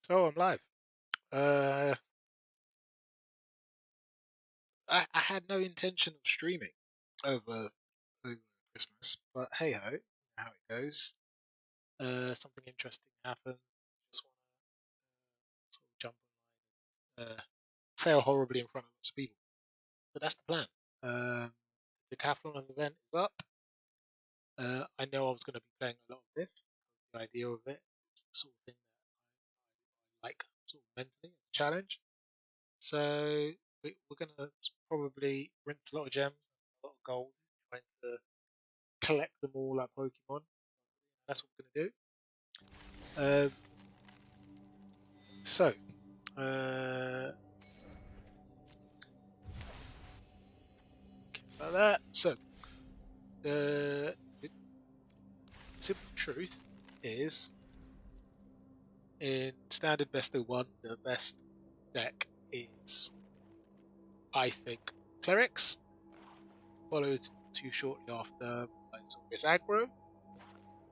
So I'm live. Uh, I had no intention of streaming over Christmas, but hey ho, how it goes. Something interesting happened. Just want to sort of jump online, fail horribly in front of lots of people. So that's the plan. Um, the Decathlon event is up. I know I was going to be playing a lot of this. The idea of it is the sort of thing that I like, sort of mentally as a challenge. So we're going to probably rinse a lot of gems, a lot of gold, trying to collect them all like Pokemon. That's what we're going to do. So, uh, about that. So, the simple truth is, in standard best of one, the best deck is, I think, Clerics, followed too shortly after by Zorius Aggro,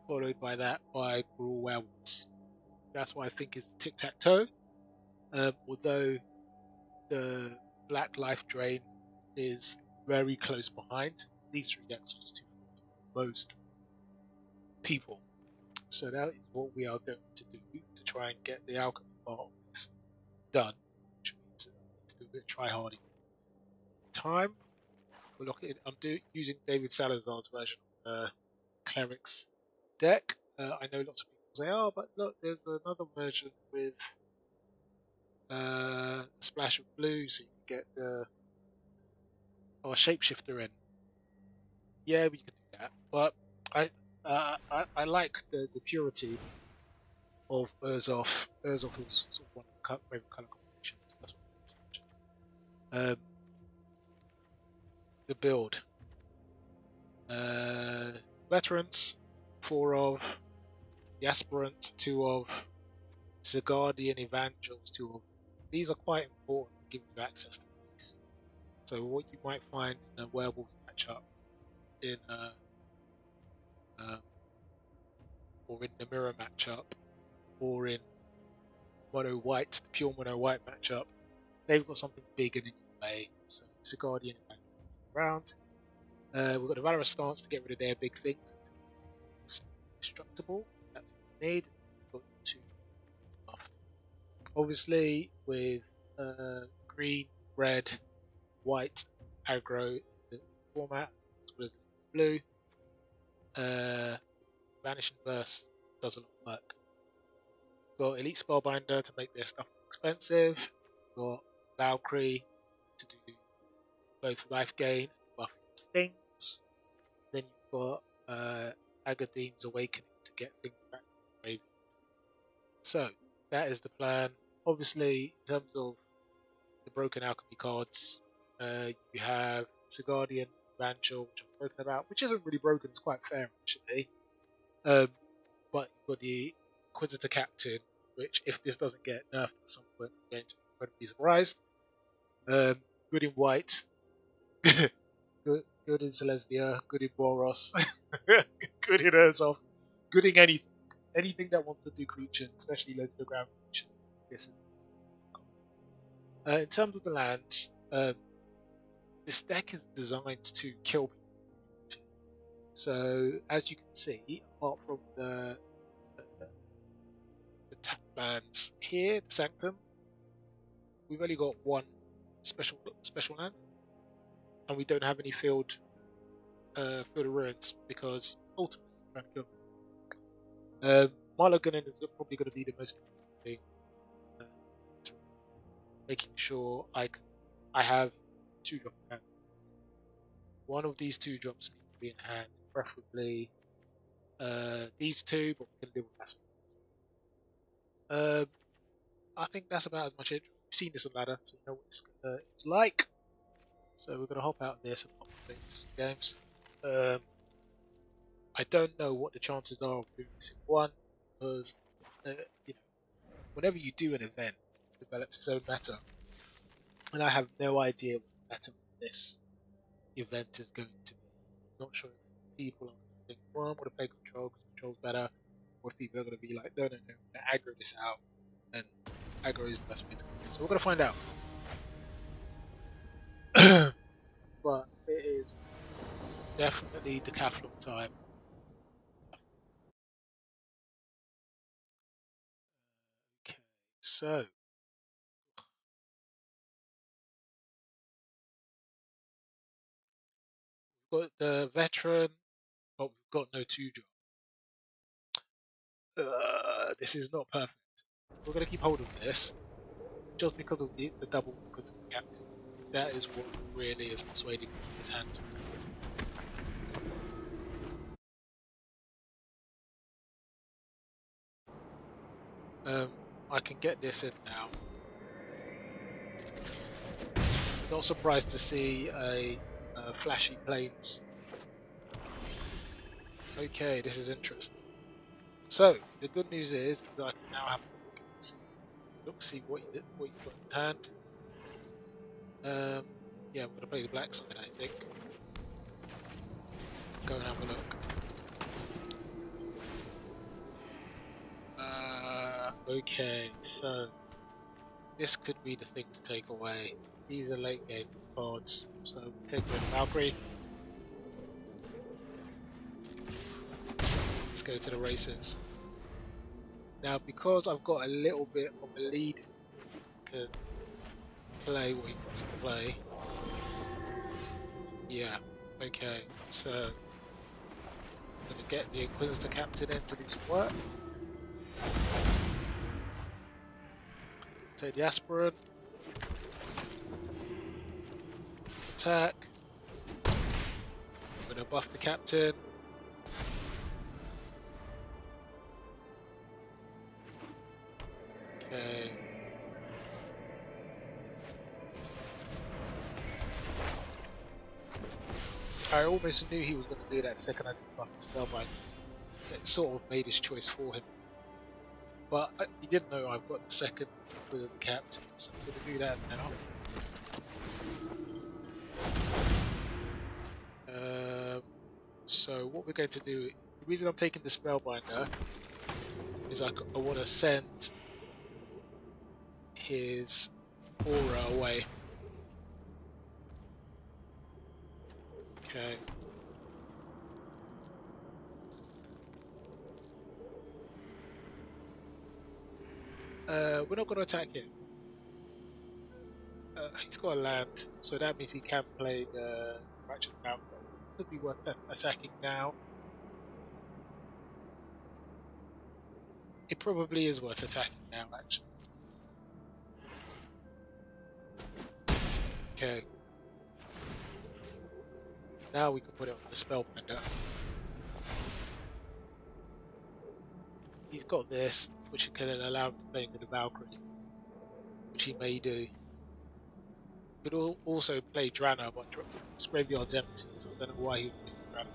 followed by that by Brawl Werewolves. That's what I think is tic tac toe. Although the Black Life Drain is very close behind, these three decks are just too fast for most people. So that is what we are going to do to try and get the alchemy part of this done, which means I need to do a bit of try harding time. We'll look at. Using David Salazar's version of the Clerics deck. I know lots of people say, "Oh, but look, there's another version with a splash of blue, so you can get the shapeshifter in." Yeah, we could do that, but I like the purity of Urzoff. Urzoff is sort of one of the favorite color combinations. That's what the build. Uh, Veterans, four of the aspirant, two of the Guardian Evangels, two of these are quite important to give you access to these. So what you might find in a werewolf matchup in um, or in the mirror matchup or in mono white, the pure mono white matchup, they've got something big in your way. So it's a Guardian around. We've got the Valorous stance to get rid of their big things. It's indestructible. That's what we need. We've got two left. Obviously, with green, red, white aggro in the format, as well as blue, Vanishing Verse does a lot of work. We've got Elite Spellbinder to make their stuff expensive. We've got Valkyrie to do both life gain and buff things. Then you've got Agadeem's Awakening to get things back from the graveyard. So that is the plan. Obviously, in terms of the broken alchemy cards, you have Guardian Evangel, which I've spoken about, which isn't really broken, it's quite fair actually. But you've got the Inquisitor Captain, which if this doesn't get nerfed at some point, I'm going to be incredibly surprised. Good in white, good, good in Celestia, good in Boros, good in Urzoff, good in anything that wants to do creatures, especially low to the ground creatures. This is in terms of the lands. This deck is designed to kill people. So as you can see, apart from the tap lands here, the Sanctum, we've only got one special land, and we don't have any field of ruins because ultimately we're trying to kill. Mulligan is probably going to be the most important thing, uh, making sure I have two drop hands. One of these two drops needs to be in hand, preferably these two, but we can live with that. I think that's about as much it. You've seen this on ladder, so you know what it's like. So we're going to hop out of this and hop into some games. I don't know what the chances are of doing this in one, because you know, whenever you do an event, it develops its own meta, and I have no idea what the meta of this event is going to be. I'm not sure if people are going to think, well, I'm going to play control because control's better, or if people are going to be like, no, no, no, I'm going to aggro this out. and aggro is the best way to go. So we're gonna find out. But it is definitely Decathlon time. Okay, so we've got the veteran, but we've got no 2-drop. This is not perfect. We're gonna keep hold of this just because of the double, because of the captain. That is what really is persuading his hand. I can get this in now. Not surprised to see a flashy planes. Okay, this is interesting. So the good news is that I can now have a look, see what you got in hand. Yeah, I'm going to play the black side, I think. Go and have a look. Okay, so this could be the thing to take away. These are late game cards, so we take away the Valkyrie. Let's go to the races. Now, because I've got a little bit of a lead, I can play what he wants to play. Yeah, okay, so I'm going to get the Inquisitor Captain in to do some work. Take the Aspirant. Attack. I'm going to buff the Captain. Okay. I almost knew he was going to do that the second I did buff the Spellbind. It sort of made his choice for him. But he didn't know I've got the second because the Captain, so I'm going to do that now. So what we're going to do, the reason I'm taking the Spellbinder is I want to send his aura away. Okay. We're not going to attack him. He's got a land, so that means he can play the Ratchet Mount. Could be worth attacking now. It probably is worth attacking now, actually. Okay. Now we can put it on the Spellbinder. He's got this, which can allow him to play into the Valkyrie, which he may do. He could also play Drana, but his graveyard's empty, so I don't know why he would play Drana.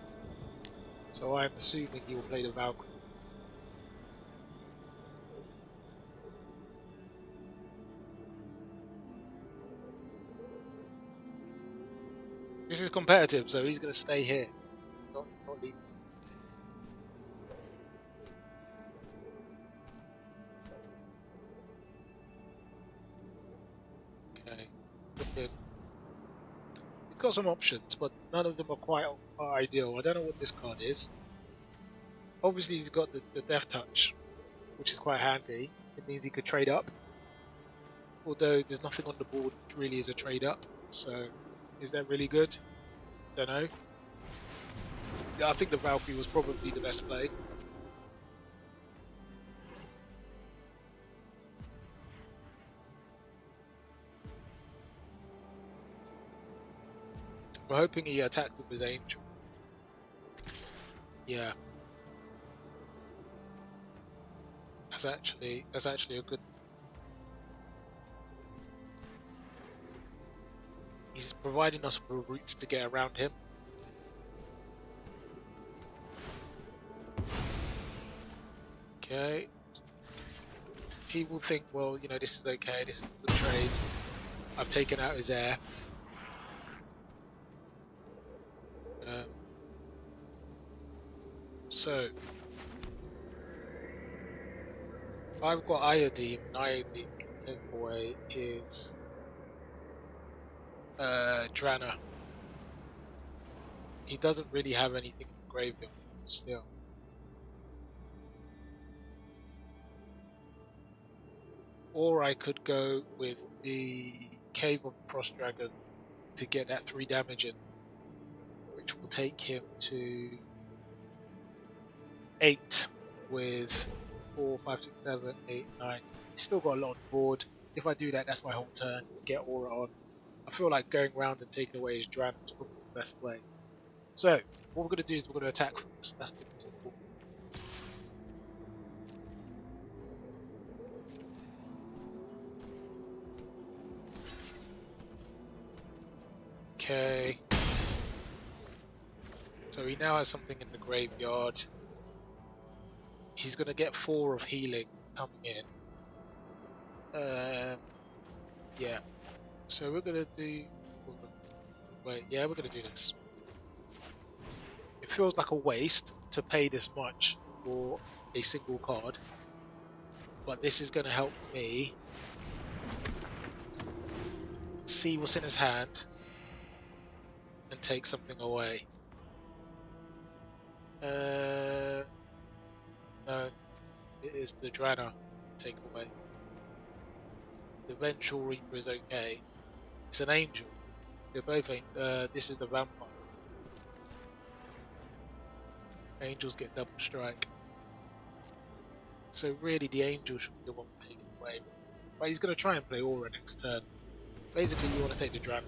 So I'm assuming he will play the Valkyrie. This is competitive, so he's going to stay here, not leave. Okay. He's got some options, but none of them are quite ideal. I don't know what this card is. Obviously, he's got the Death Touch, which is quite handy. It means he could trade up. Although there's nothing on the board which really is a trade up. So, is that really good? Don't know. I think the Valkyrie was probably the best play. We're hoping he attacked with his Angel. Yeah. That's actually a good. He's providing us with a route to get around him. Okay. He will think, well, you know, this is okay, this is a good trade. I've taken out his heir. So I've got Iodine, and Iodine can take away his Drana. He doesn't really have anything in the graveyard still. Or I could go with the Cave of the Frost Dragon to get that 3 damage in, which will take him to 8 with 4, 5, 6, 7, 8, 9. He's still got a lot on the board. If I do that, that's my whole turn. Get Aura on. I feel like going around and taking away his Drana is probably the best way. So, what we're going to do is we're going to attack first. That's the important. Okay. So he now has something in the graveyard. He's going to get 4 of healing coming in. Yeah. So we're going to do... Wait, yeah, we're going to do this. It feels like a waste to pay this much for a single card. But this is going to help me see what's in his hand and take something away. No, it is the Drana take away. The Vengeful Reaper is okay. It's an angel. They're both. This is the vampire. Angels get double strike. So really, the angel should be the one to take it away. But he's going to try and play Aura next turn. Basically, you want to take the Drana.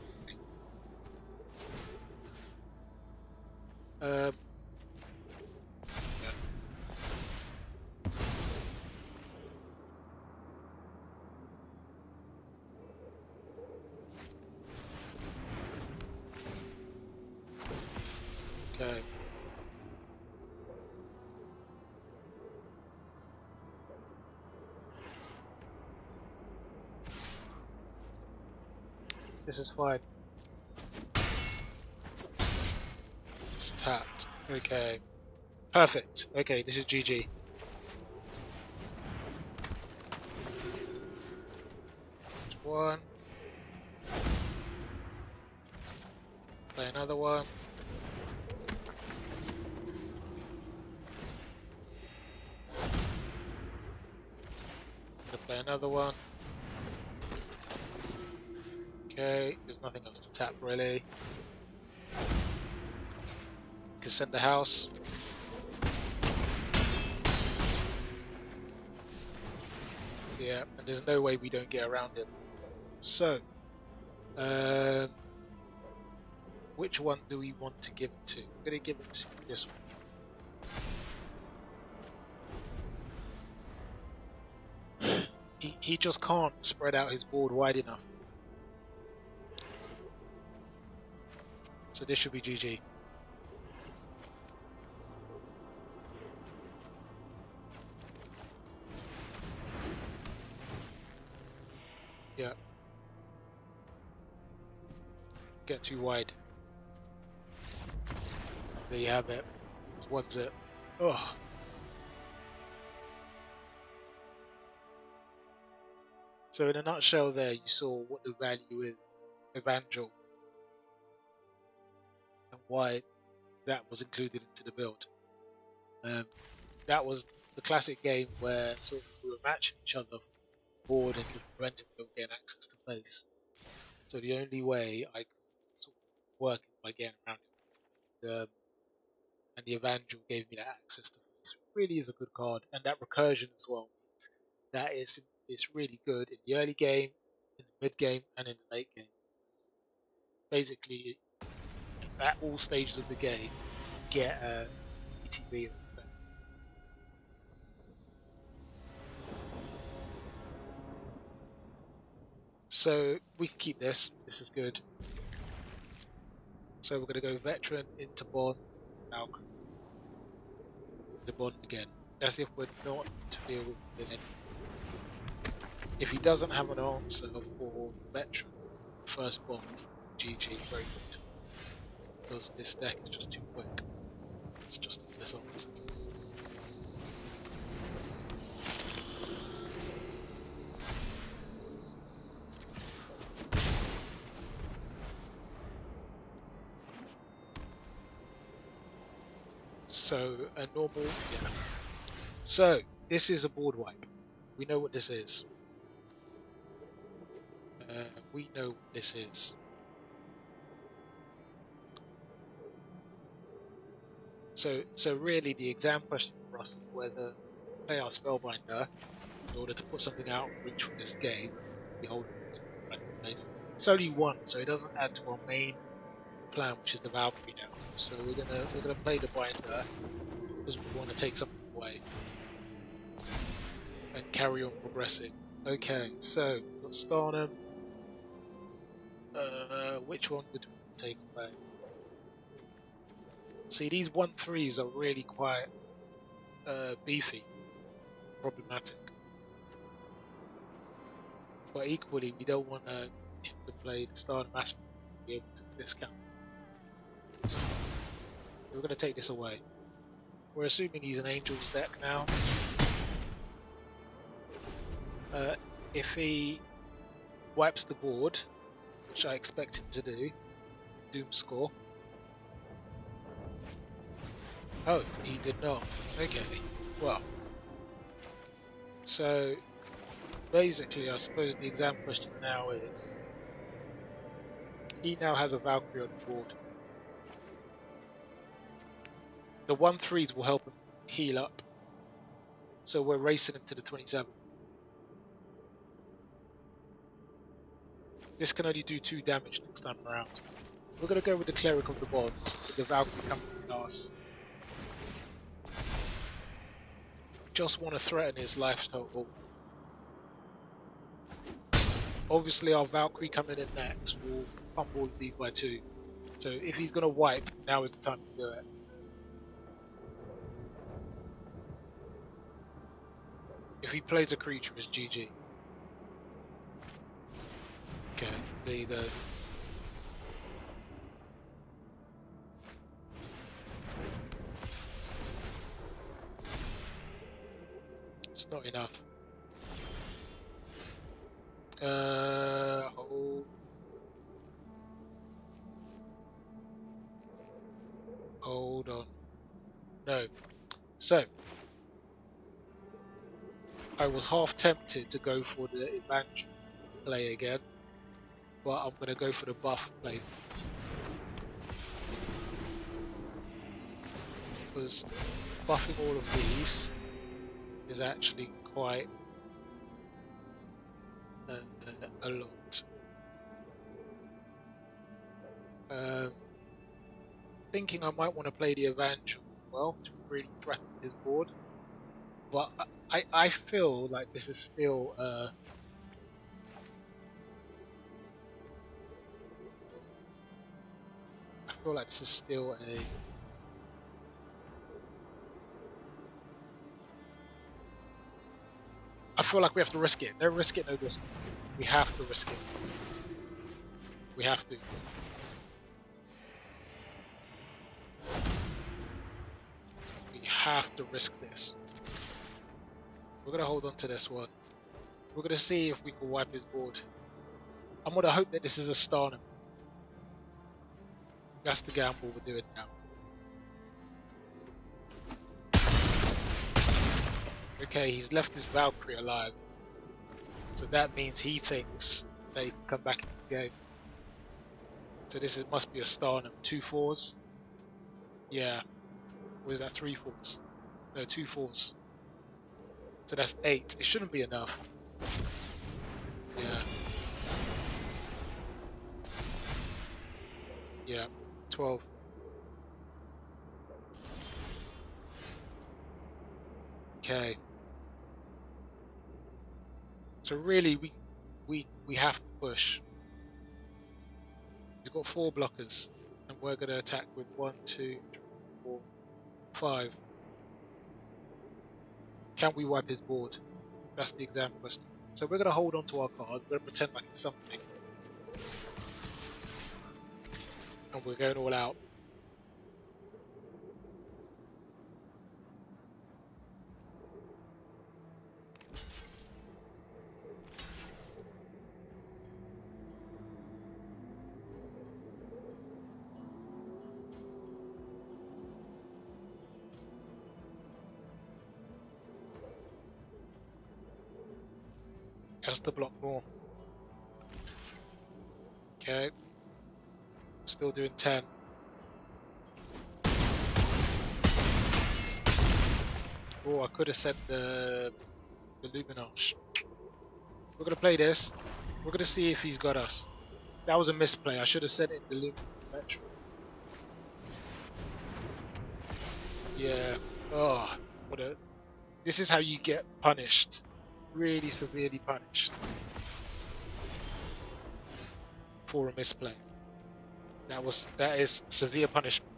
Yeah. Okay. This is fine. It's tapped. Okay. Perfect. Okay, this is GG. There's one. Play another one. Play another one. Okay, there's nothing else to tap really. Can send the house. Yeah, and there's no way we don't get around it. So, which one do we want to give it to? I'm going to give it to this one. He just can't spread out his board wide enough. So this should be GG. Yeah. Get too wide. There you have it. It's 1-0. Ugh. So in a nutshell there, you saw what the value is of Evangel and why that was included into the build. That was the classic game where sort of we were matching each other board and preventing them getting access to place. So the only way I could sort of work is by getting around it. And the Evangel gave me that access to place. It really is a good card, and that recursion as well means that it's really good in the early game, in the mid game, and in the late game. Basically, at all stages of the game, get a ETB. So we can keep this. This is good. So we're going to go Veteran into Bond, Alchemy. The Bond again. That's if we're not interfering with anything. If he doesn't have an answer for Veteran, first Bond, GG, very good. Because this deck is just too quick. It's just a dishonest. So a normal, yeah. So this is a board wipe. We know what this is. We know what this is. So really, the exam question for us is whether we play our Spellbinder in order to put something out of reach for this game. We hold it later. It's only one, so it doesn't add to our main plan, which is the Valkyrie now. So we're gonna play the Binder because we want to take something away and carry on progressing. Okay, so we've got Starnum. Which one would we take away? See, these 1/3s are really quite beefy, problematic. But equally, we don't want him to play the Starnum aspect to be able to discount this. We're going to take this away. We're assuming he's an Angels deck now. If he wipes the board, which I expect him to do, Doom score. Oh, he did not. Okay, well. So, basically, I suppose the exam question now is, he now has a Valkyrie on the board. The 1/3s will help him heal up. So we're racing him to the 27. This can only do 2 damage next time around. We're going to go with the Cleric of the Bond, with the Valkyrie coming last. Just want to threaten his life total. Obviously our Valkyrie coming in next will pump all of these by 2. So if he's going to wipe, now is the time to do it. If he plays a creature, it's GG. Okay, there you go. It's not enough. Hold on. No. So I was half tempted to go for the advantage play again, but I'm going to go for the buff play first. Because buffing all of these is actually quite a lot. Thinking I might want to play the Evangel as well to really threaten his board, but I feel like this is still a I feel like we have to risk it. No risk it, no risk it. We have to risk it. We have to. We have to risk this. We're going to hold on to this one. We're going to see if we can wipe his board. I'm going to hope that this is a Starnum. That's the gamble we're doing now. Okay, he's left his Valkyrie alive. So that means he thinks they can come back in the game. So this must be a Starnum. 2 4s. Yeah. Or is that 3 4s? No, 2 4s. So that's 8. It shouldn't be enough. Yeah. Yeah. 12. Okay. So really, we have to push. He's got 4 blockers, and we're going to attack with 1, 2, 3, 4, 5. Can we wipe his board? That's the exam question. So we're going to hold on to our card. We're going to pretend like it's something, and we're going all out. Has to block more. Okay. Still doing 10. Oh, I could have sent the Luminarch. We're gonna play this. We're gonna see if he's got us. That was a misplay. I should have sent it the Luminarch. Yeah. Oh, what a. This is how you get punished. Really severely punished for a misplay. That is severe punishment.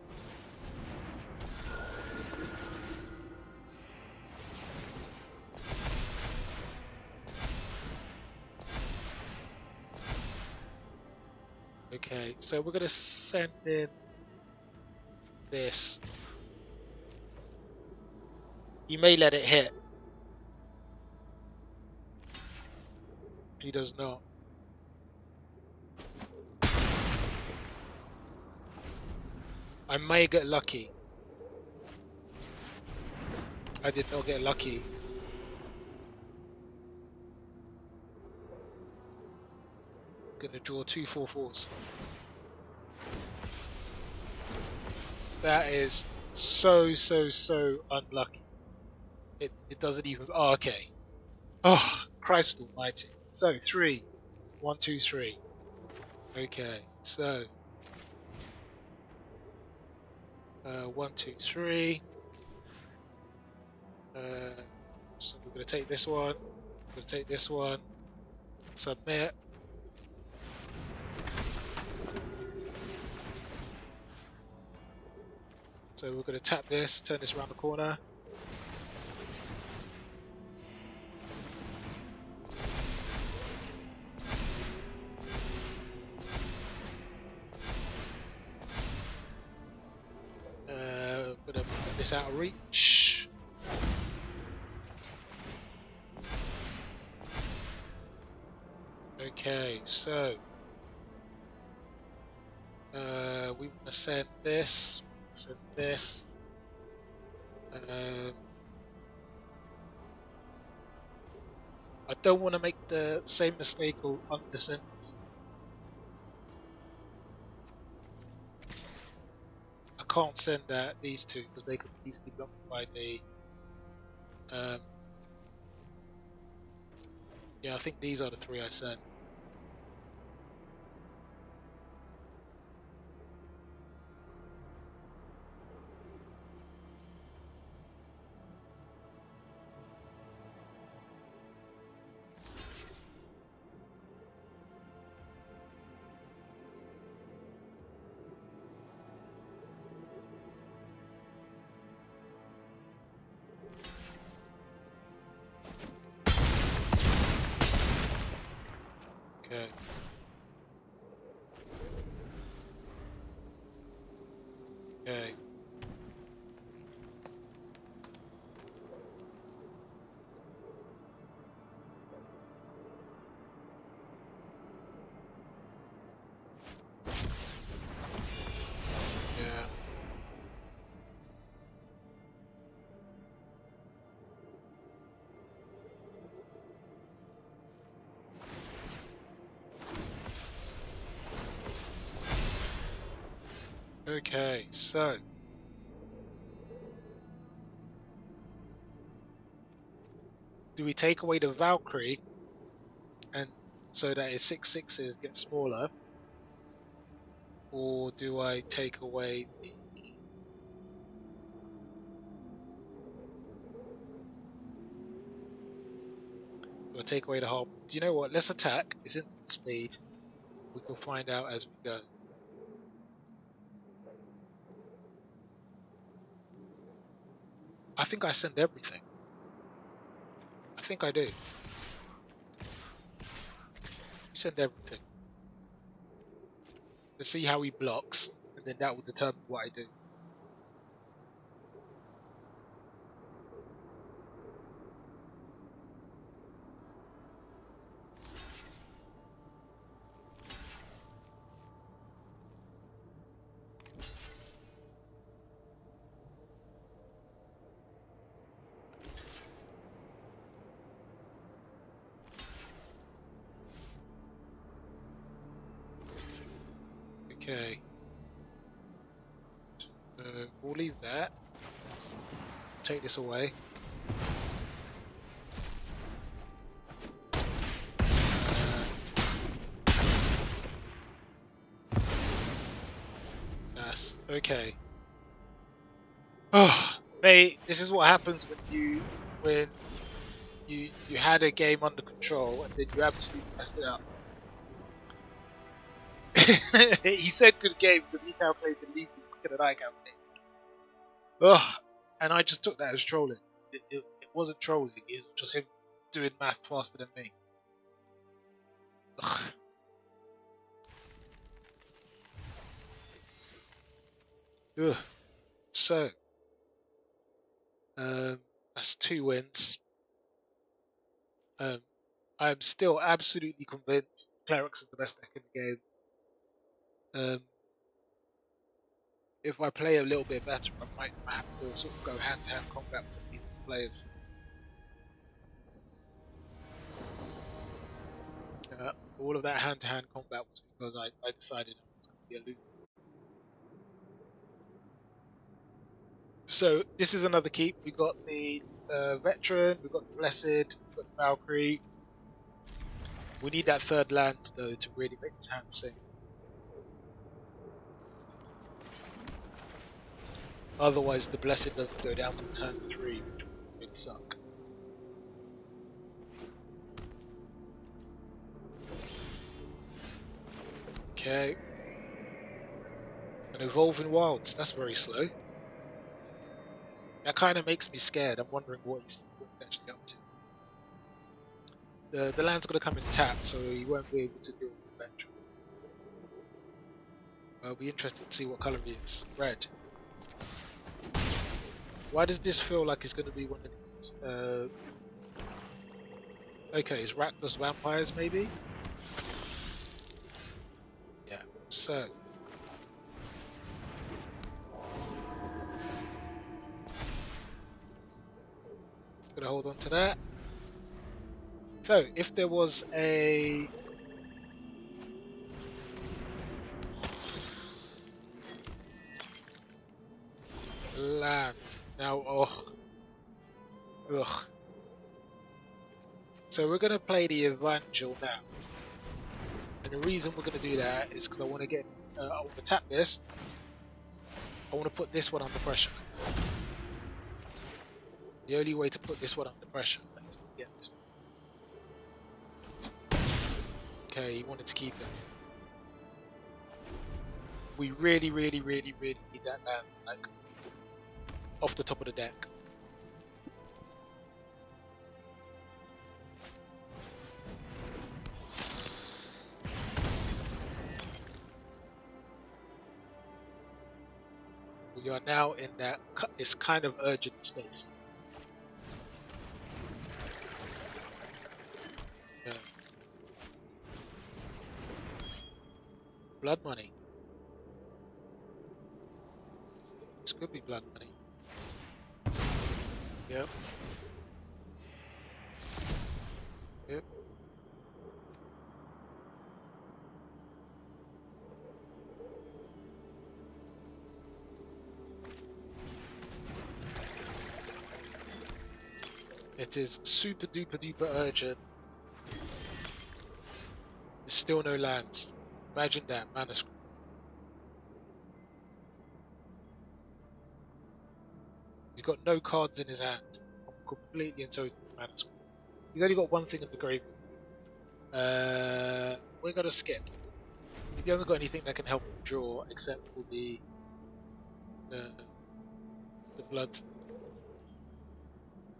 Okay, so we're gonna send in this. He may let it hit. He does not. I may get lucky. I did not get lucky. Gonna draw 2 4/4s. That is so unlucky. It doesn't even. Oh, okay. Oh, Christ Almighty. So 3, 1 2 3. Okay, so 1 2 3. So we're gonna take this one. We're gonna take this one. Submit. So we're going to tap this, turn this around the corner. We're going to put this out of reach. Okay, so we want to send this. Send this. I don't want to make the same mistake on the sentence. I can't send these two because they could be easily blocked by the. Yeah, I think these are the 3 I sent. Okay. Okay. Yeah. Okay, so do we take away the Valkyrie and so that his 6/6s get smaller, or do I take away the? Do I take away the whole? Do you know what? Let's attack. It's instant speed. We can find out as we go. I think I send everything. I think I do. You send everything. Let's see how he blocks, and then that will determine what I do. Okay. We'll leave that. Take this away. That's okay. Oh, mate, this is what happens when you had a game under control and then you absolutely messed it up. He said good game because he calculated legally quicker than I calculated. Ugh, and I just took that as trolling. It wasn't trolling, it was just him doing math faster than me. Ugh. Ugh. So, that's 2 wins. I'm still absolutely convinced Clerics is the best deck in the game. If I play a little bit better, I might have to sort of go hand-to-hand combat with some of these players. All of that hand-to-hand combat was because I decided I was going to be a loser. So this is another keep. We got the Veteran, we got the Blessed, we got the Valkyrie. We need that third land though to really make this hand sing. Otherwise, the Blessed doesn't go down to turn 3, which would really suck. Okay. An Evolving Wilds, that's very slow. That kind of makes me scared. I'm wondering what he's actually up to. The land's going to come in tap, so he won't be able to deal with the Veteran. I'll be interested to see what colour he is. Red. Why does this feel like it's going to be one of these? Okay, it's Rakdos Vampires maybe? Yeah, so. Gonna hold on to that. So, if there was a land now, ugh. So we're gonna play the Evangel now, and the reason we're gonna do that is because I want to get, I want to tap this. I want to put this one under pressure. The only way to put this one under pressure is to get this one. Okay, he wanted to keep it. We really need that land, like off the top of the deck. We are now in that this kind of urgent space. Blood money. This could be blood money. Yep. Yep. It is super duper duper urgent. There's still no lands. Imagine that, manuscript. He's got no cards in his hand. I'm completely and totally manuscript. He's only got one thing in the graveyard. We're gonna skip. He hasn't got anything that can help him draw except for the blood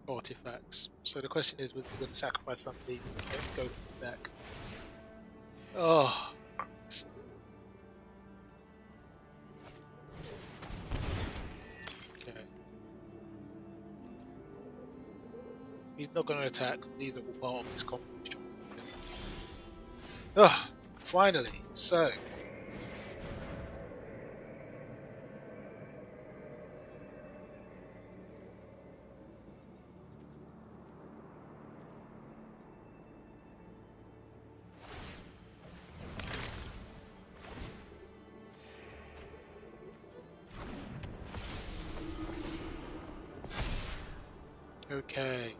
artifacts. So the question is, we're going to sacrifice some of these and go from the deck. Oh, Christ. Okay. He's not going to attack. These are all part of his combination. Oh, finally. So.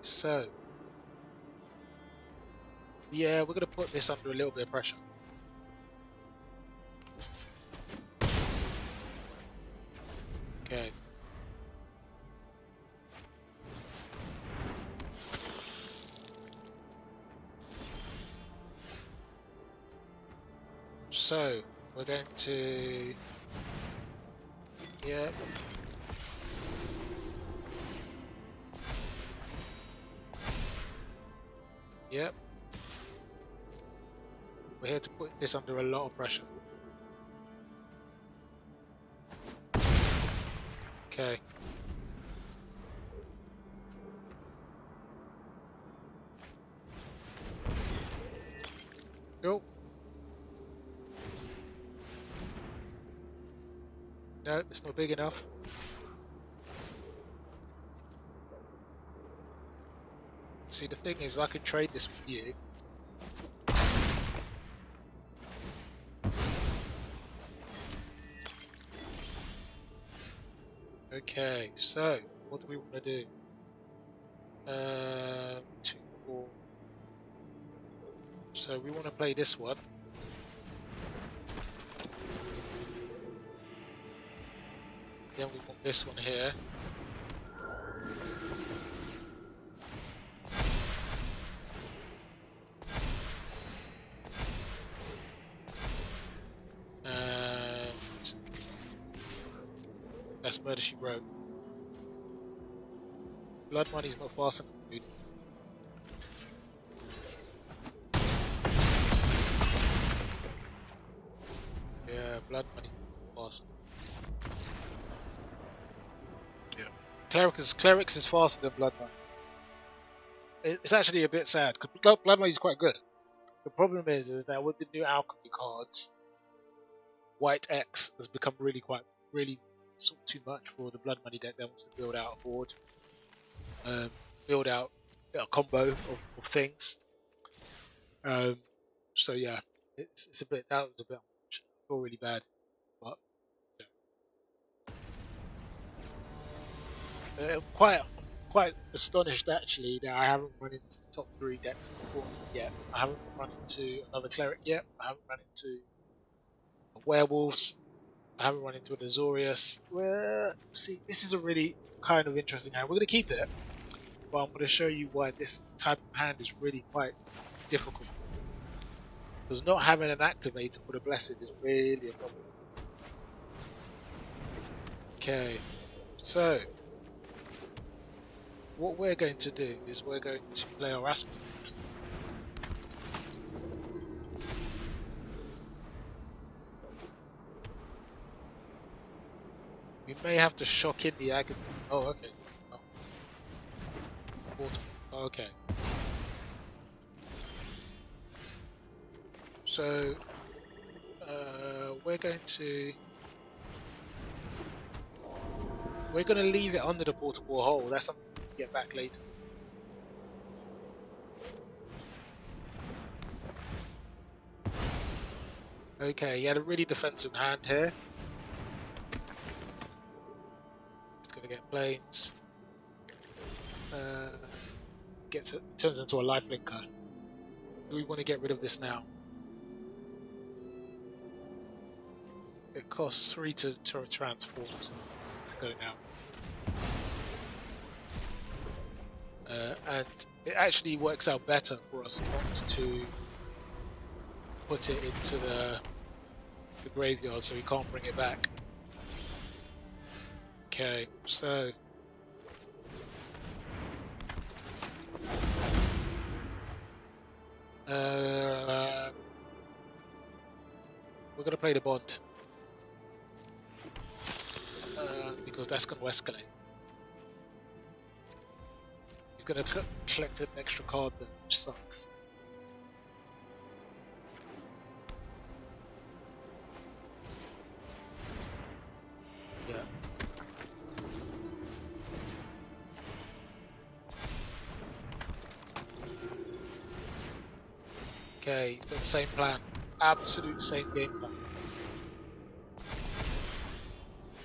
so yeah, we're gonna put this under a little bit of pressure. Okay. So we're going to, yeah. Yep. We're here to put this under a lot of pressure. Okay. Go. No, it's not big enough. See, the thing is, I could trade this with you. Okay, so what do we want to do? 2, 4. So we want to play this one. Then we want this one here. And that's Murder She Wrote. Blood Money's not fast enough, dude. Yeah, Blood Money fast. Yeah. Clerics is faster than Blood Money. It's actually a bit sad because Blood Money is quite good. The problem is that with the new Alchemy cards, White X has become really sort of too much for the Blood Money deck that wants to build out a board, build out a combo of things. So yeah, it's a bit, that was a bit, I feel really bad, but yeah. Quite astonished actually that I haven't run into the top 3 decks before yet. I haven't run into another Cleric yet. I haven't run into a Werewolves. I haven't run into an Azorius. Well, see, this is a really kind of interesting hand. We're going to keep it, but I'm going to show you why this type of hand is really quite difficult. Because not having an activator for the Blessed is really a problem. Okay, so what we're going to do is we're going to play our Aspirant. We may have to shock in the Agony. Oh, okay. Oh. Okay. So we're going to leave it under the portable hole. That's something we can get back later. Okay, he had a really defensive hand here. He's going to get planes. Turns into a lifelinker. Do we want to get rid of this now? It costs 3 to transform, so to go now. And it actually works out better for us not to put it into the graveyard, so we can't bring it back. Okay, so we're going to play the Bond because that's going to escalate. He's going to collect an extra card, which sucks. Yeah. Okay, the same plan. Absolute same game plan.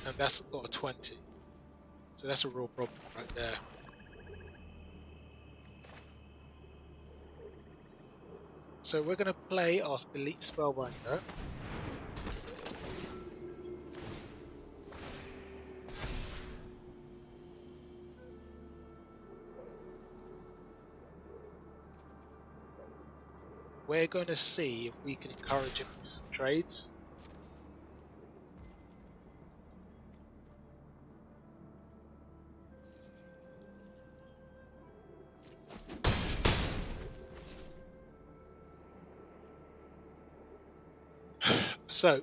And that's got a 20. So that's a real problem right there. So we're going to play our Elite Spellbinder. We're going to see if we can encourage him into some trades. So,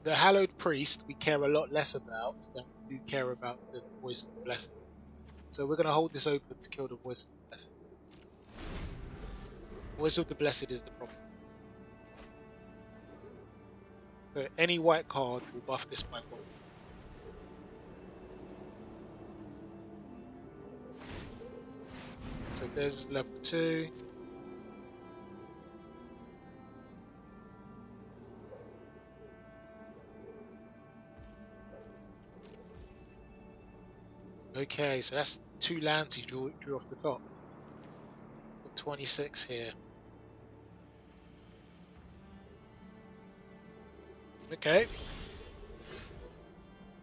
the Hallowed Priest we care a lot less about than we do care about the Voice of the Blessed. So we're going to hold this open to kill the Voice of the Blessed. Voice of the Blessed is the problem. So any white card will buff this by 1. So there's level 2. Okay, so that's 2 lands he drew off the top. Got 26 here. Okay.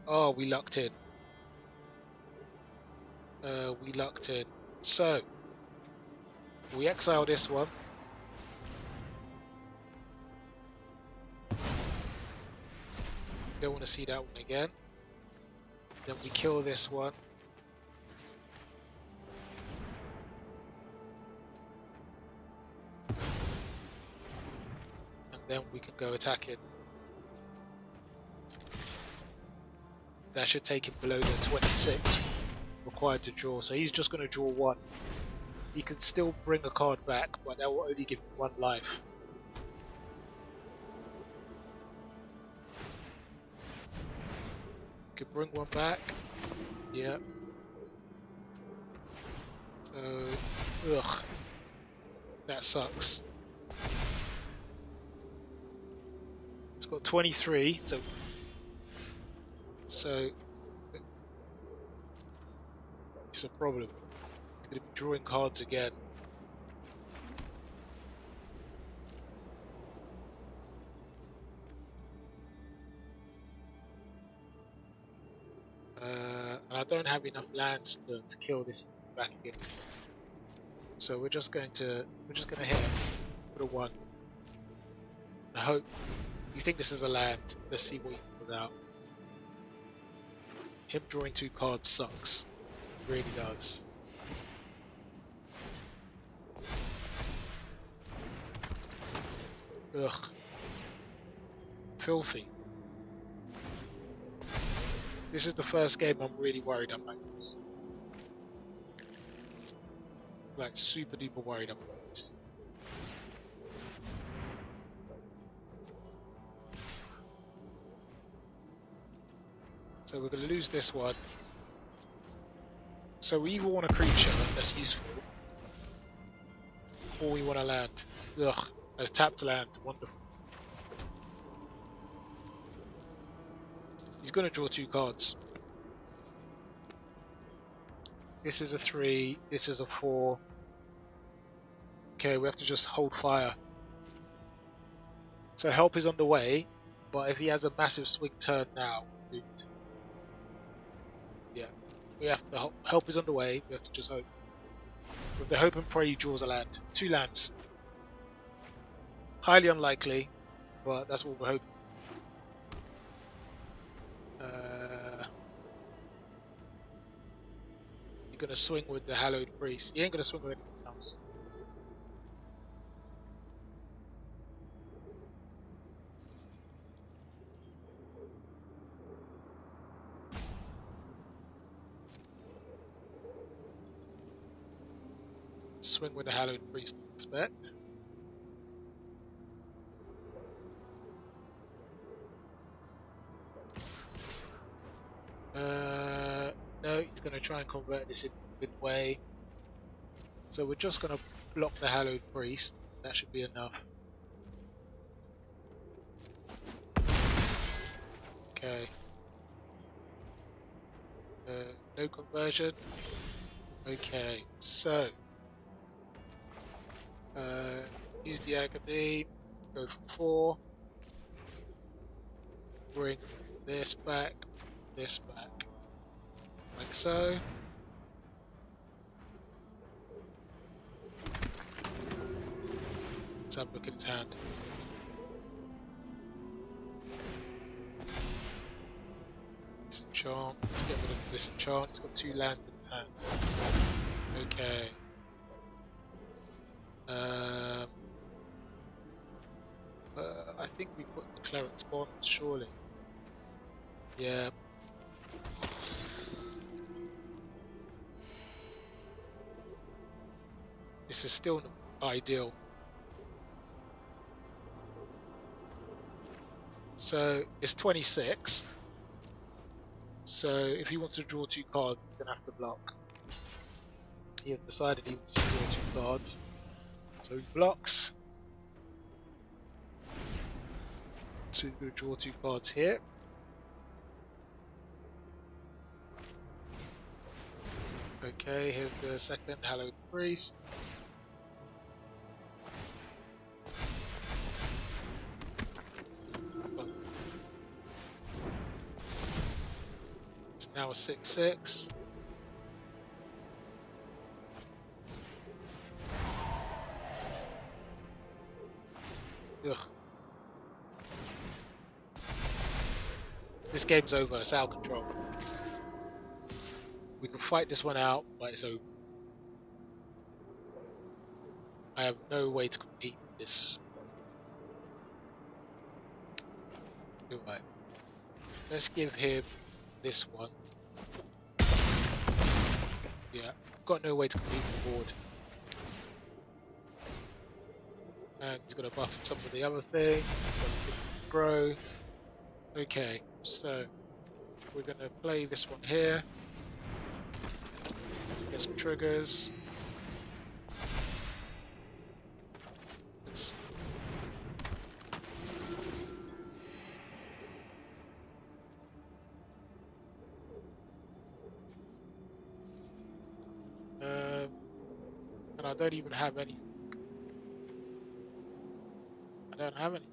Oh, we lucked in. We lucked in. So, we exile this one. Don't want to see that one again. Then we kill this one. And then we can go attack it. That should take him below the 26 required to draw. So he's just going to draw 1. He can still bring a card back, but that will only give him 1 life. Could bring 1 back. Yep. So, ugh, that sucks. It's got 23, so it's a problem. It's going to be drawing cards again. And I don't have enough lands to kill this back again. So we're just going to hit him with a 1. I hope you think this is a land. Let's see what he pulls out. Him drawing 2 cards sucks. It really does. Ugh. Filthy. This is the first game I'm really worried about this. Like, super duper worried about this. So we're going to lose this one. So we either want a creature that's useful, or we want a land. Ugh, a tapped land, wonderful. He's going to draw 2 cards. This is a 3, this is a 4. Okay, we have to just hold fire. So help is on the way, but if he has a massive swing turn now, we're doomed. Yeah, we have to help is on the way. We have to just hope. With the hope and pray he draws a land. 2 lands. Highly unlikely, but that's what we're hoping. You're gonna swing with the Hallowed Priest. You ain't gonna swing with anything else. Swing with the Hallowed Priest, I expect. No, he's going to try and convert this in midway. So we're just going to block the Hallowed Priest. That should be enough. Okay. No conversion. Okay, so use the Agony, go for 4, bring this back, like so. Let's have a look at his hand. Disenchant, let's get rid of disenchant, he's got 2 lands in his hand. Okay. I think we put the Clerics bonds, surely. Yeah. This is still not ideal. So it's 26. So if he wants to draw 2 cards, he's gonna have to block. He has decided he wants to draw 2 cards. So he blocks. So he's going to draw 2 cards here. Okay, here's the second Hallowed Priest. It's now a 6/6. Ugh. This game's over, it's out of control. We can fight this one out, but it's over. I have no way to compete with this. Alright. Let's give him this one. Yeah, got no way to compete with the board. And he's going to buff some of the other things. Grow. Okay, so we're going to play this one here. Get some triggers. Let's and I don't even have any. I don't have any.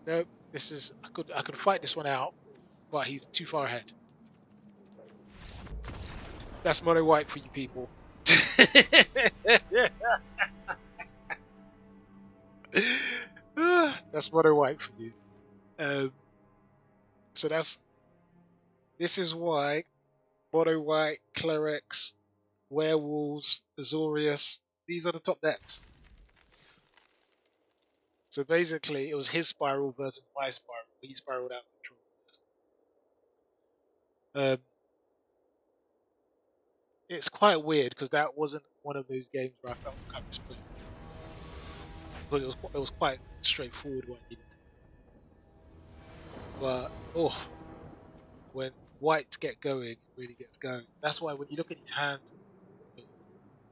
Nope. This is I could fight this one out, but he's too far ahead. That's mono white for you people. That's mono white for you. So this is why mono white, Clerics, Werewolves, Azorius, these are the top decks. So basically, it was his spiral versus my spiral. He spiraled out of control. It's quite weird because that wasn't one of those games where I felt kind of split. Because it was quite straightforward what I needed. But when white get going, it really gets going. That's why when you look at his hands,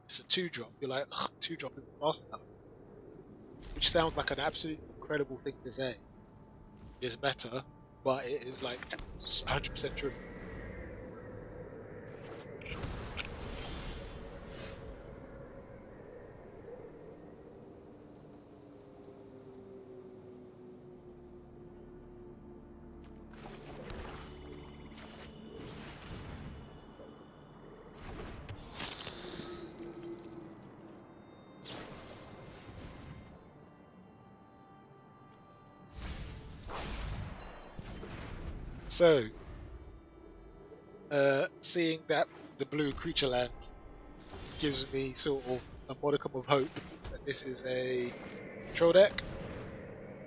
it's a 2-drop. You're like, 2-drop isn't fast enough. Which sounds like an absolutely incredible thing to say. It's better, but it is like 100% true. So, seeing that the blue creature land gives me sort of a modicum of hope that this is a control deck.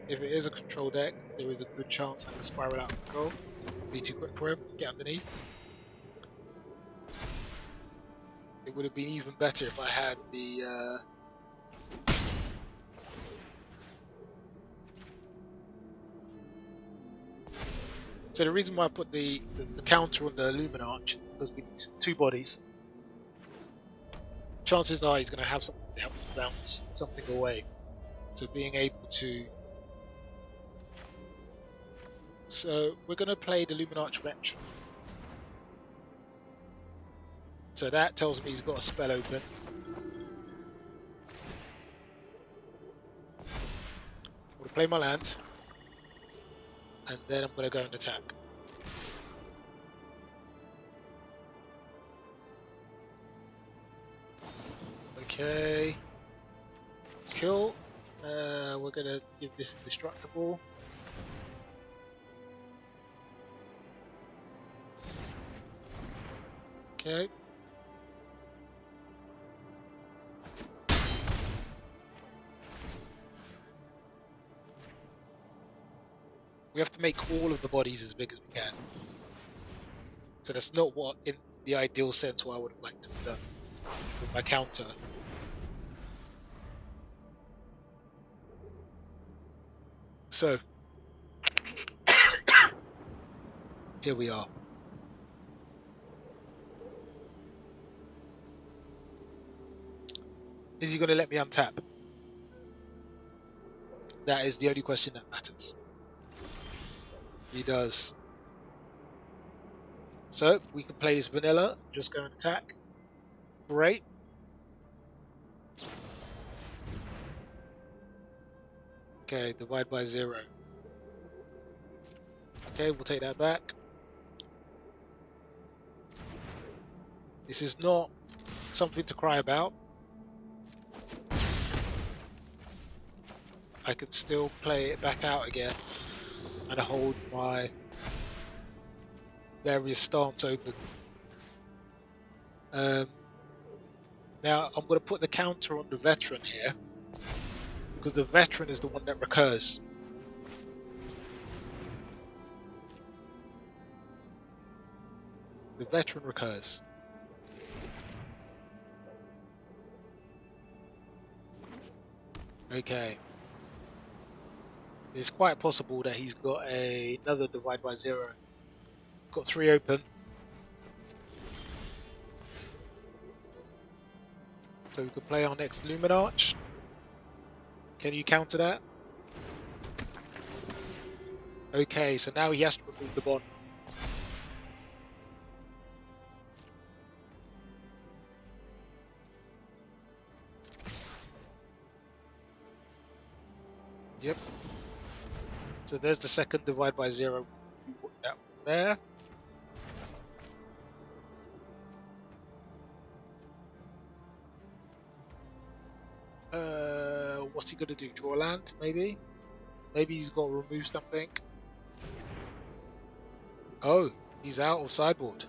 If it is a control deck, there is a good chance I can spiral out of control. Be too quick for him, get underneath. It would have been even better if I had the So the reason why I put the counter on the Luminarch is because we need 2 bodies. Chances are he's going to have something to help him bounce something away. So being able to... So we're going to play the Luminarch Wretch. So that tells me he's got a spell open. play my land, and then I'm going to go and attack. Okay. Cool. We're going to give this indestructible. Okay. We have to make all of the bodies as big as we can. So that's not what, in the ideal sense, what I would have liked to have done with my counter. So, here we are. Is he going to let me untap? That is the only question that matters. He does. So, we can play as vanilla, just go and attack. Great. Okay, divide by 0. Okay, we'll take that back. This is not something to cry about. I can still play it back out again and hold my various stance open. Now I'm going to put the counter on the veteran here because the veteran is the one that recurs. The veteran recurs. Okay. It's quite possible that he's got another divide by 0. Got 3 open. So we could play our next Luminarch. Can you counter that? Okay, so now he has to remove the bond. Yep. So there's the second divide by 0. Put that one there. What's he gonna do? Draw land, maybe? Maybe he's got to remove something. Oh, he's out of sideboard.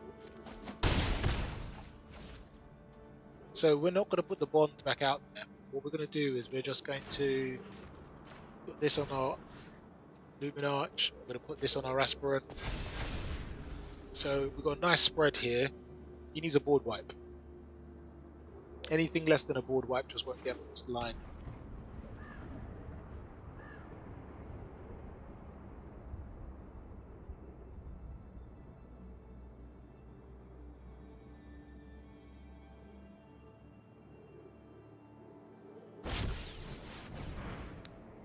So we're not going to put the bond back out there. What we're going to do is we're just going to put this on our Luminarch. We're going to put this on our Aspirant. So we've got a nice spread here. He needs a board wipe. Anything less than a board wipe just won't get across the line.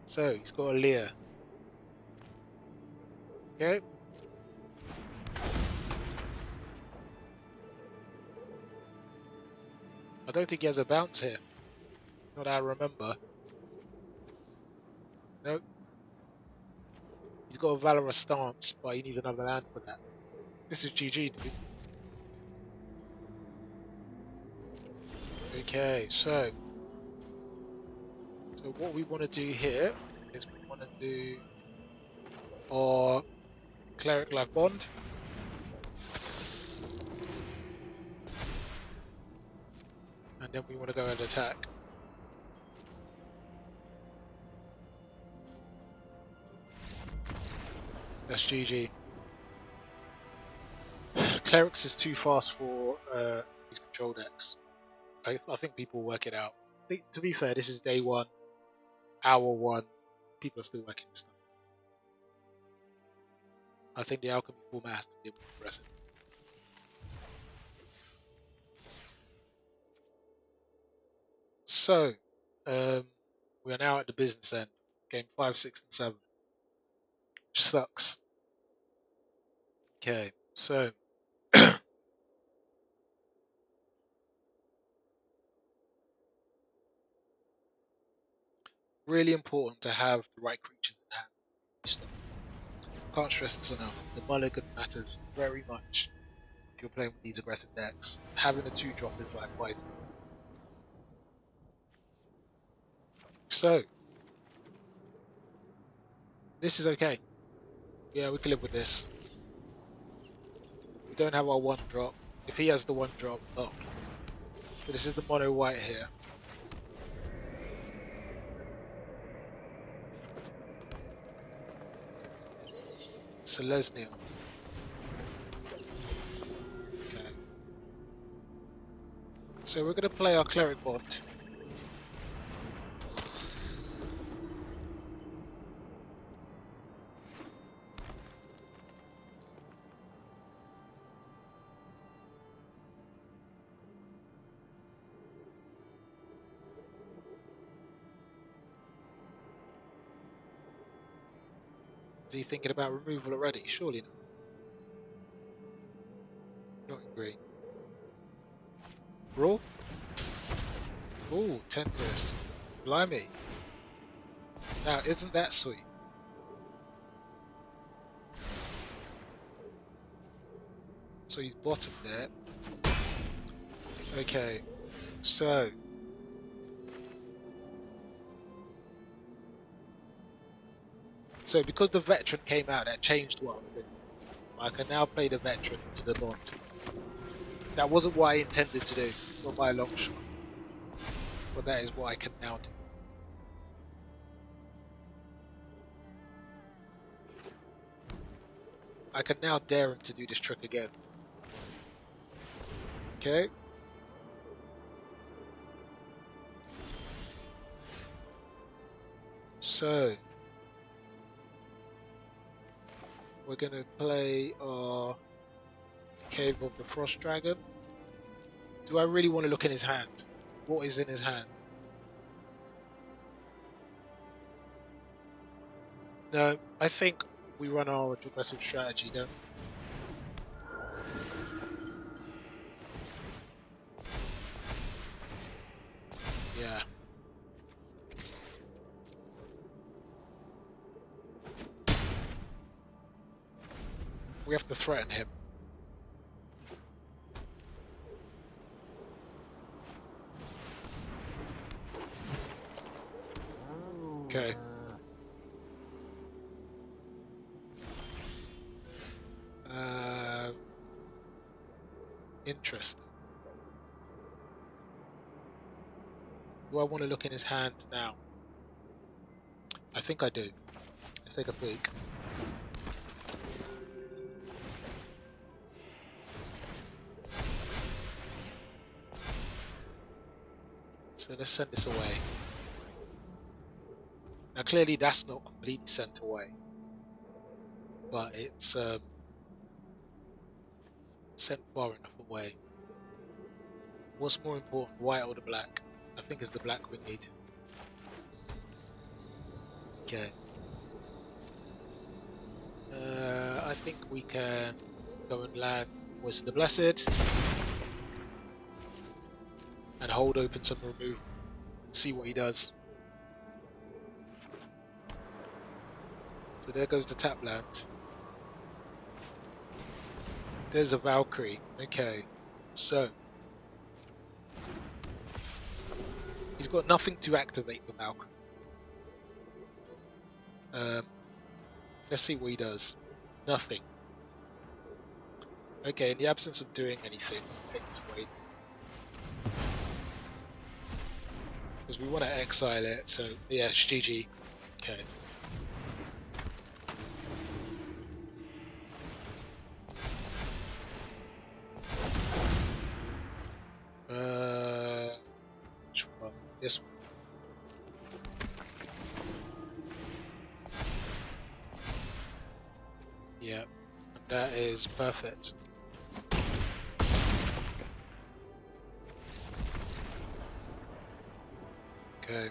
So he's got a Lear. Okay. I don't think he has a bounce here. Not that I remember. Nope. He's got a Valorous stance, but he needs another land for that. This is GG, dude. Okay, so what we want to do here is we want to do our Cleric Life Bond. And then we want to go and attack. That's GG. Clerics is too fast for these control decks. I think people will work it out. To be fair, this is day 1, hour 1. People are still working this stuff. I think the Alchemy format has to be more aggressive. So, we are now at the business end. Game 5, 6, and 7. Which sucks. Okay, so Really important to have the right creatures in hand. Stop. Can't stress this enough. The mulligan matters very much if you're playing with these aggressive decks. Having a 2-drop is like vital. So, this is okay. Yeah, we can live with this. We don't have our 1-drop. If he has the 1-drop, oh. So this is the mono white here. Selesnya. Okay. So we're going to play our Cleric Bond. Is he thinking about removal already? Surely not. Not in green. Raw? Ooh, Tempest. Blimey. Now, isn't that sweet? So he's bottom there. Okay, so because the veteran came out, that changed what I'm doing. I can now play the veteran to the bond. That wasn't what I intended to do, not by a long shot. But that is what I can now do. I can now dare him to do this trick again. Okay. So we're going to play our Cave of the Frost Dragon. Do I really want to look in his hand? What is in his hand? No, I think we run our aggressive strategy, don't we? Yeah. We have to threaten him. Okay. Interesting. Do I want to look in his hand now? I think I do. Let's take a peek. So let's send this away. Now clearly that's not completely sent away, but it's sent far enough away. What's more important, white or the black? I think it's the black we need. Okay. I think we can go and land Voice of the Blessed and hold open some removal. See what he does. So there goes the tap land. There's a Valkyrie. Okay, so he's got nothing to activate the Valkyrie. Let's see what he does. Nothing. Okay, in the absence of doing anything, take this away. Because we want to exile it, so yeah, it's GG. Okay. Which one? This one. Yeah, that is perfect. Okay.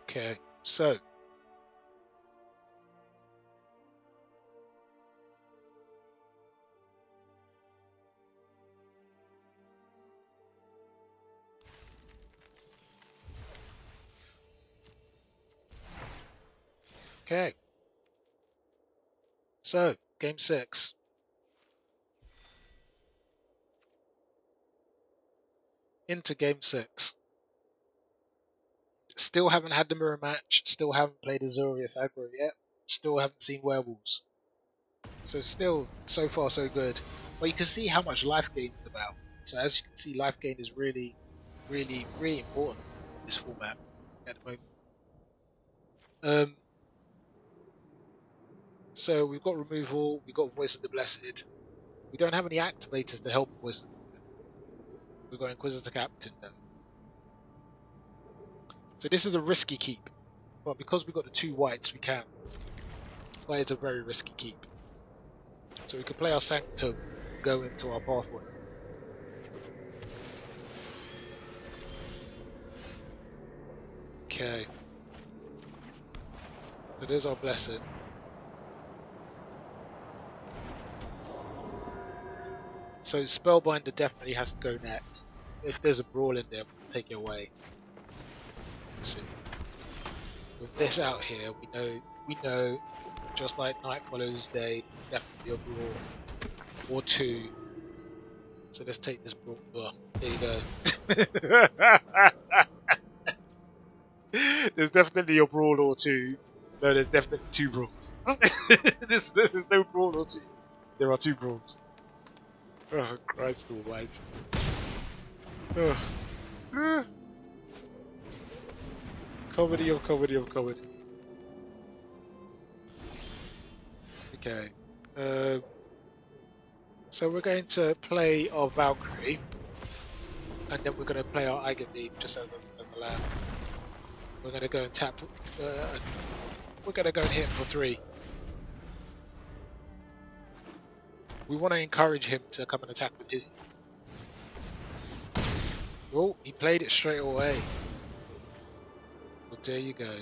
Okay, so Okay. So, game 6. Into game 6. Still haven't had the mirror match. Still haven't played Azorius aggro yet. Still haven't seen werewolves. So still, so far so good. But you can see how much life gain is about. So as you can see, life gain is really, really, really important in this format at the moment. So we've got removal, we've got Voice of the Blessed. We don't have any activators to help Voice of the Blessed. We've got Inquisitor Captain though. So this is a risky keep. But because we've got the 2 whites, we can. But it's a very risky keep. So we can play our Sanctum, go into our pathway. Okay. So there's our Blessed. So Spellbinder definitely has to go next. If there's a brawl in there, we'll take it away. See. With this out here, we know, just like night follows day, there's definitely a brawl or 2. So let's take this brawl. Oh, there you go. There's definitely a brawl or 2. No, there's definitely 2 brawls. There's no brawl or 2. There are 2 brawls. Oh, Christ almighty. Oh. Comedy of comedy of comedy. Okay. So we're going to play our Valkyrie. And then we're going to play our Agadeem just as a land. We're going to go and tap. We're going to go and hit him for 3. We want to encourage him to come and attack with his things. Oh, he played it straight away. Well, there you go.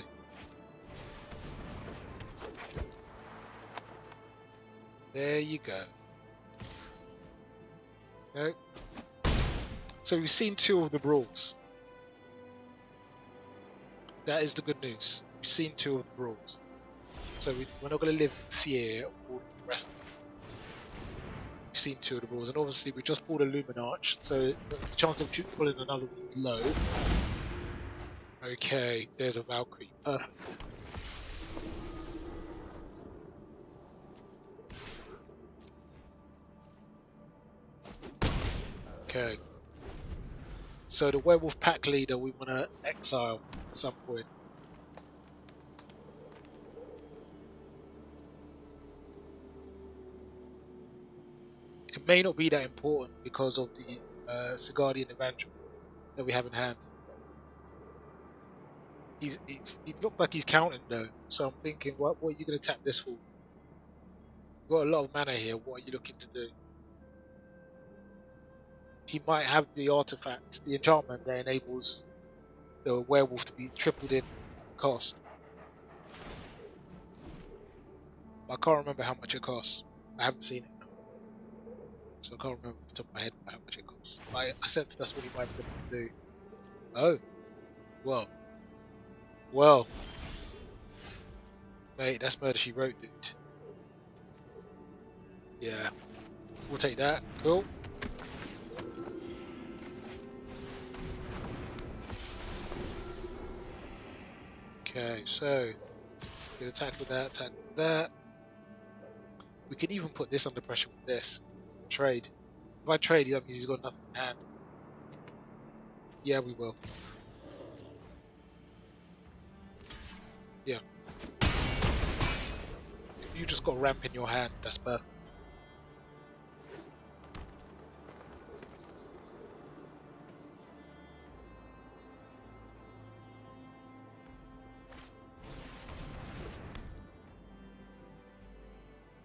There you go. No. So we've seen 2 of the brawls. That is the good news. We've seen 2 of the brawls. So we're not going to live in fear of all the rest of them. We've seen 2 of the brawls, and obviously we just pulled a Luminarch, so the chance of pulling another one is low. Okay, there's a Valkyrie. Perfect. Okay. So the werewolf pack leader we want to exile at some point. It may not be that important because of the Sigardian Evangel that we have in hand. He looked like he's counting though, so I'm thinking, what are you going to tap this for? You've got a lot of mana here. What are you looking to do? He might have the artifact, the enchantment that enables the werewolf to be tripled in cost. I can't remember how much it costs. I haven't seen it, so I can't remember off the top of my head how much it costs. I sense that's what he might be looking to do. Oh, well, mate, that's Murder She Wrote, dude. Yeah, we'll take that. Cool. Okay, so good attack with that, attack with that. We can even put this under pressure with this. Trade. If I trade, that means he's got nothing in hand. Yeah, we will. Yeah. If you just got ramp in your hand, that's perfect.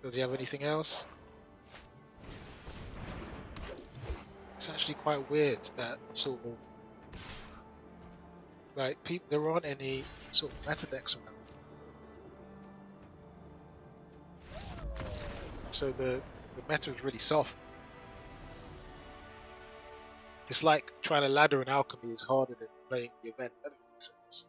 Does he have anything else? It's actually quite weird that sort of like there aren't any sort of meta decks around. So the meta is really soft. It's like trying to ladder an alchemy is harder than playing the event. That doesn't make sense.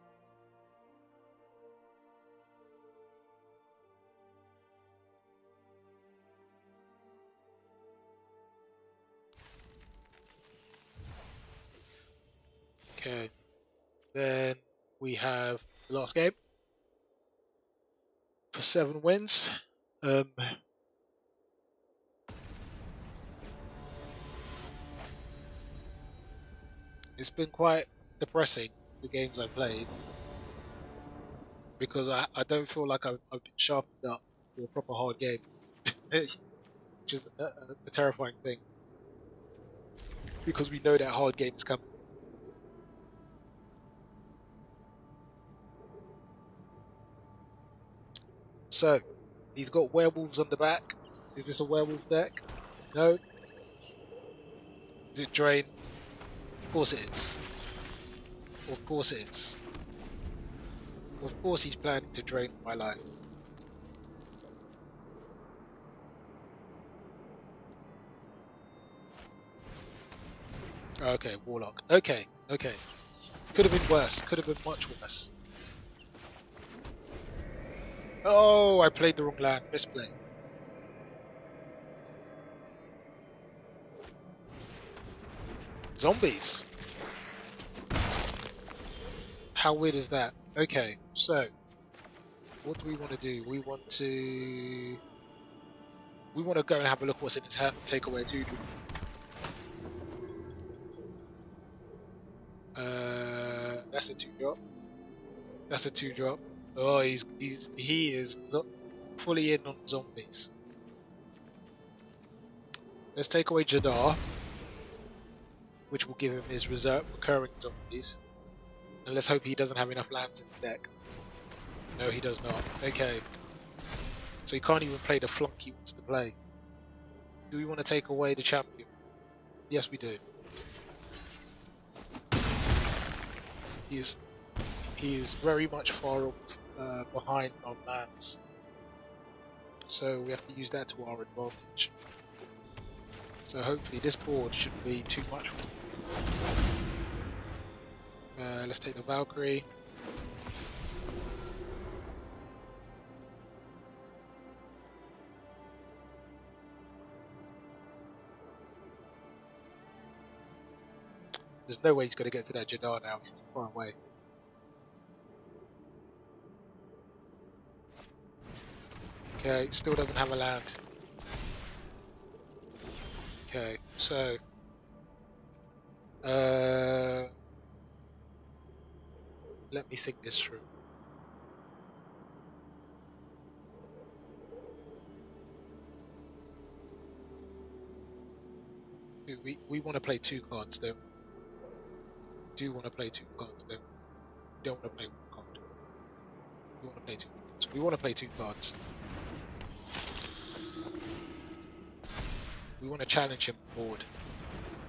Okay. Then we have the last game for 7 wins. It's been quite depressing, the games I played, because I don't feel like I've been sharpened up for a proper hard game, which is a terrifying thing, because we know that hard game is coming. So, he's got werewolves on the back. Is this a werewolf deck? No. Is it drain? Of course it is. Of course it is. Of course he's planning to drain my life. Okay, Warlock. Okay, okay. Could have been worse. Could have been much worse. Oh, I played the wrong land. Misplay. Zombies. How weird is that? Okay, so what do we want to do? We want to go and have a look what's in his hand and take away 2. That's a 2-drop. That's a 2-drop. Oh, he is fully in on zombies. Let's take away Jadar, which will give him his recurring zombies. And let's hope he doesn't have enough lands in the deck. No, he does not. Okay. So he can't even play the flunk he wants to play. Do we want to take away the champion? Yes, we do. He is very much far behind on lands. So we have to use that to our advantage. So hopefully this board shouldn't be too much. Let's take the Valkyrie. There's no way he's going to get to that Jadar now, he's too far away. Okay, still doesn't have a land. Okay, so let me think this through. We want to play 2 cards though. Do want to play 2 cards though. We don't want to play 1 card. We want to play 2 cards. We want to play 2 cards. We want to challenge him board.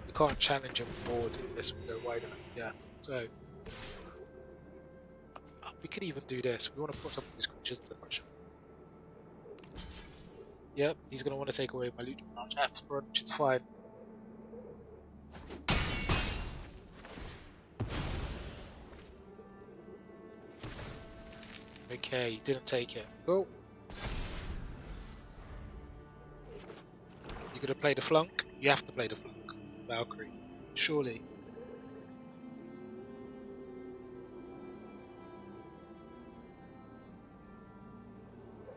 We can't challenge him board unless we go wider. Yeah. So we could even do this. We want to put some of these creatures under pressure. Yep, he's going to want to take away my Luton Arch Aspirant, which is fine. Okay, he didn't take it. Cool. You're going to play the flunk? You have to play the flunk. Valkyrie. Surely.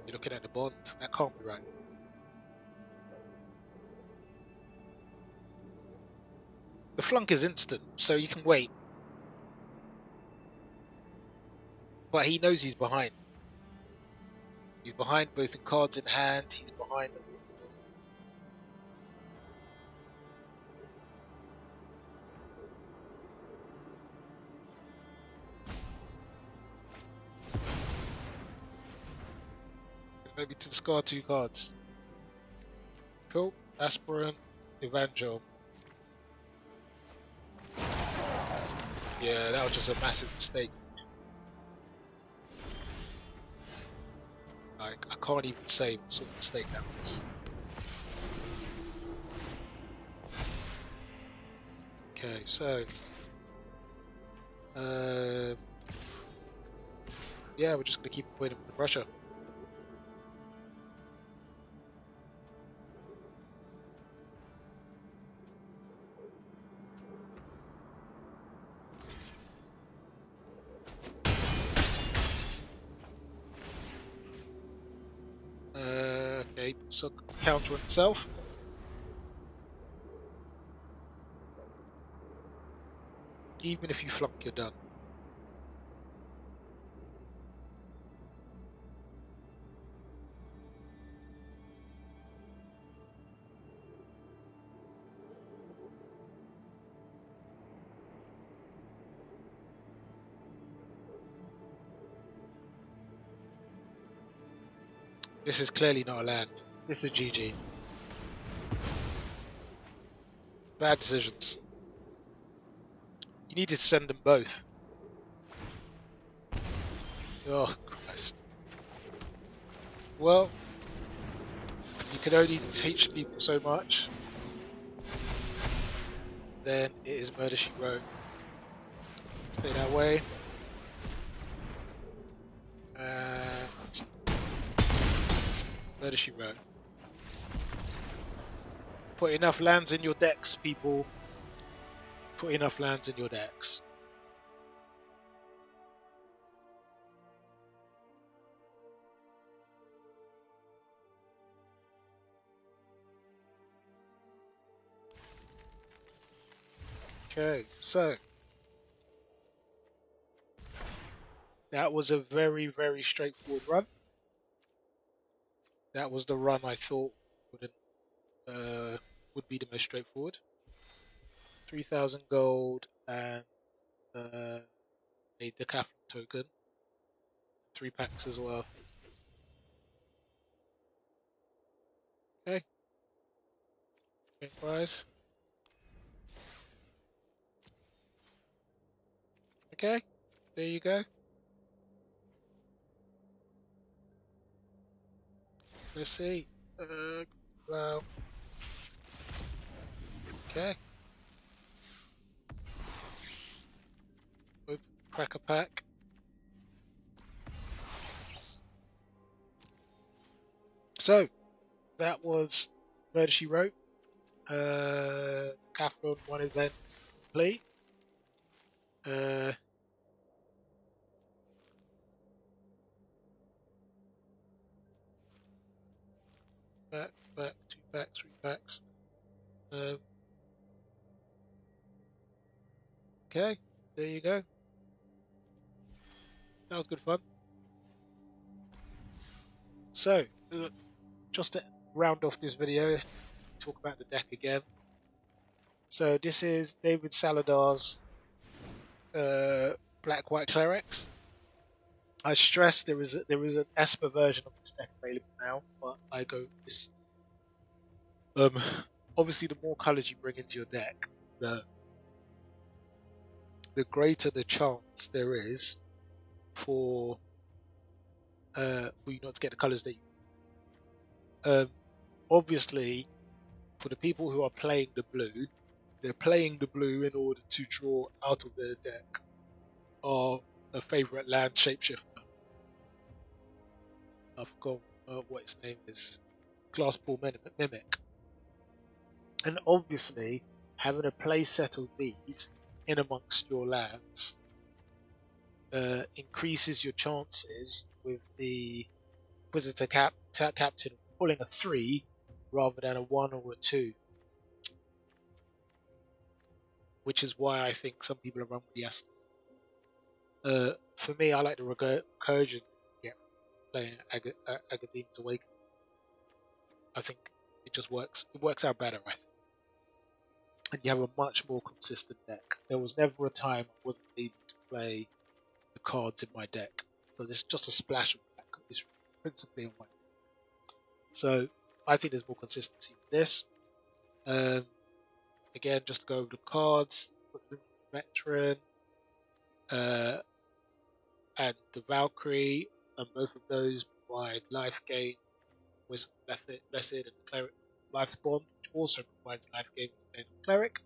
You're looking at the bond. That can't be right. The flunk is instant, so you can wait. But he knows he's behind. He's behind both in cards in hand, he's behind them. Maybe to discard 2 cards. Cool. Aspirant, Evangel. Yeah, that was just a massive mistake. Like, I can't even say what sort of mistake that was. Okay, so yeah, we're just gonna keep putting him under pressure. may put a counter on itself. Even if you flunk, you're done. This is clearly not a land. This is GG. Bad decisions. You needed to send them both. Oh, Christ. Well, you can only teach people so much. Then it is Murder She Wrote. Stay that way. And Murder She Wrote. Put enough lands in your decks, people. Put enough lands in your decks. Okay, so that was a very, very straightforward run. That was the run I thought would be the most straightforward. 3,000 gold and a Decathlon token. 3 packs as well. Okay. Great prize. Okay, there you go. Let's see. Wow. Okay. Open, crack a pack. So, that was Murder She Wrote. Decathlon 1 event complete. Pack, 2 packs, 3 packs. Okay, there you go. That was good fun. So, just to round off this video, talk about the deck again. So this is David Saladar's Black-White Clerics. I stress there is an Esper version of this deck available now, but I go this. Obviously, the more colors you bring into your deck, the greater the chance there is for you not to get the colors that you. Obviously, for the people who are playing the blue, they're playing the blue in order to draw out of their deck a favorite land shapeshifter. I forgot what its name is. Glasspool Mimic. And obviously, having a play set of these in amongst your lands increases your chances with the Inquisitor Captain pulling a 3 rather than a 1 or a 2. Which is why I think some people are wrong with the Aston. For me, I like the recursion you get playing Agadeem's Awakening. I think it just works. It works out better, I think. And you have a much more consistent deck. There was never a time I wasn't able to play the cards in my deck. So there's just a splash of black. It's principally on my deck. So I think there's more consistency with this. Again, just to go over the cards, Veteran, and the Valkyrie, and both of those provide life gain, Wisdom Blessed, and the Cleric Life's Bond, which also provides life gain with the Cleric.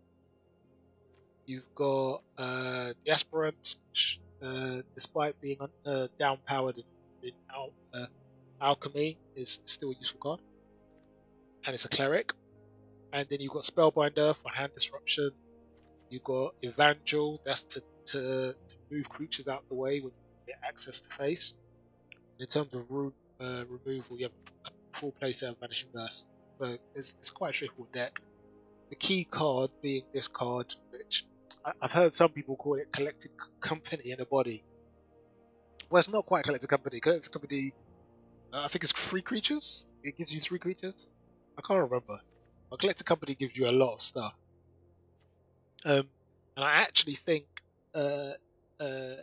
You've got the Aspirants, which, despite being down powered in Alchemy, is still a useful card, and it's a Cleric. And then you've got Spellbinder for hand disruption. You've got Evangel, that's to move creatures out of the way when you get access to face. In terms of removal, you have full playset of Vanishing Verse. So it's quite a straightforward deck. The key card being this card, which I've heard some people call it Collected Company in a Body. Well, it's not quite Collected Company. Collected Company, I think it's 3 creatures. It gives you 3 creatures. I can't remember. But Collected Company gives you a lot of stuff. And I actually think, uh, uh,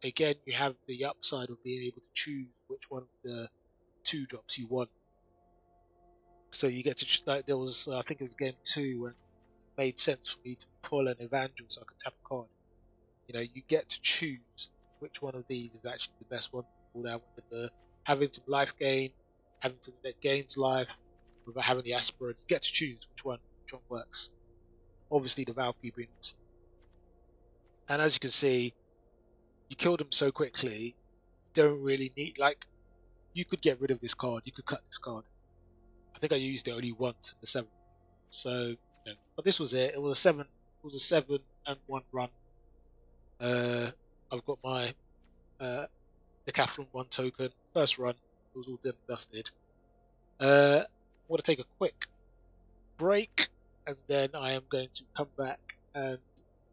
again, you have the upside of being able to choose which one of the 2 drops you want. So you get to like there was I think it was game 2 when it made sense for me to pull an Evangel so I could tap a card. You get to choose which one of these is actually the best one to pull down, whether the having some life gain, having something that gains life, without having the aspirant. You get to choose which one works. Obviously, the Valkyrie being awesome. And as you can see, you killed them so quickly. Don't really need you could get rid of this card. You could cut this card. I think I used it only once in the 7th. So, but this was it. It was a 7. It was a 7-1 run. I've got my Decathlon 1 token. First run, it was all done and dusted. I'm going to take a quick break, and then I am going to come back and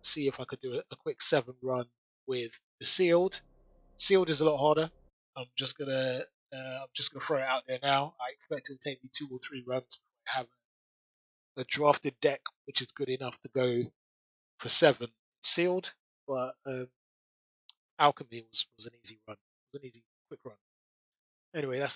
see if I could do a quick 7 run with the sealed. Sealed is a lot harder. I'm just gonna throw it out there now. I expect it will take me 2 or 3 runs before I have a drafted deck which is good enough to go for 7 sealed. But Alchemy was an easy run. It was an easy, quick run. Anyway, that's